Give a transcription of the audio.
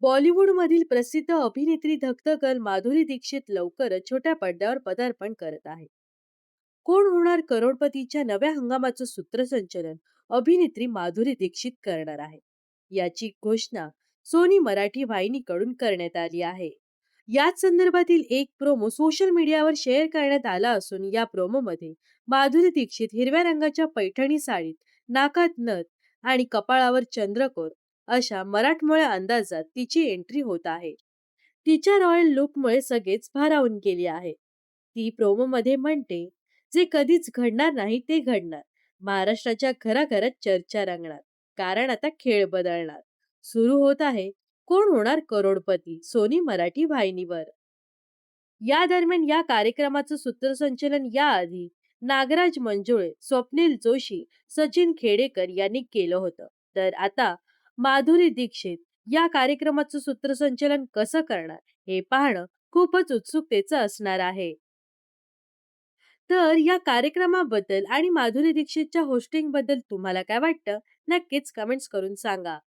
बॉलिवूडमधील प्रसिद्ध अभिनेत्री धगधगल माधुरी दीक्षित लवकरच छोट्या पडद्यावर पदार्पण करत आहे. कोण होणार करोडपतीच्या नव्या हंगामाचं सूत्रसंचलन अभिनेत्री माधुरी दीक्षित करणार आहे. याची घोषणा सोनी मराठी वाहिनीकडून करण्यात आली आहे. याच संदर्भातील एक प्रोमो सोशल मीडियावर शेअर करण्यात आला असून या प्रोमोमध्ये माधुरी दीक्षित हिरव्या रंगाच्या पैठणी साडीत, नाकात नथ आणि कपाळावर चंद्रकोर अशा मराठमोळ्या अंदाजात तिची एंट्री होत आहे. तिच्या रॉयल लुकमुळे सगळेच भारावून गेले आहे. ती प्रोमोमध्ये म्हणते, "जे कधीच घडणार नाही ते घडणार. महाराष्ट्राच्या घराघरात चर्चा रंगणार. कारण आता खेळ बदलणार." सुरू होत आहे कोण होणार करोडपती सोनी मराठी वाहिनीवर. या दरम्यान या कार्यक्रमाचं सूत्रसंचलन याआधी नागराज मंजुळे, स्वप्नील जोशी, सचिन खेडेकर यांनी केलं होतं. तर आता माधुरी दीक्षित या कार्यक्रमाचं सूत्रसंचलन कसं करणार हे पाहणं खूपच उत्सुकतेचं असणार आहे. तर या कार्यक्रमाबद्दल आणि माधुरी दीक्षितच्या होस्टिंग बद्दल तुम्हाला काय वाटतं? नक्कीच कमेंट्स करून सांगा.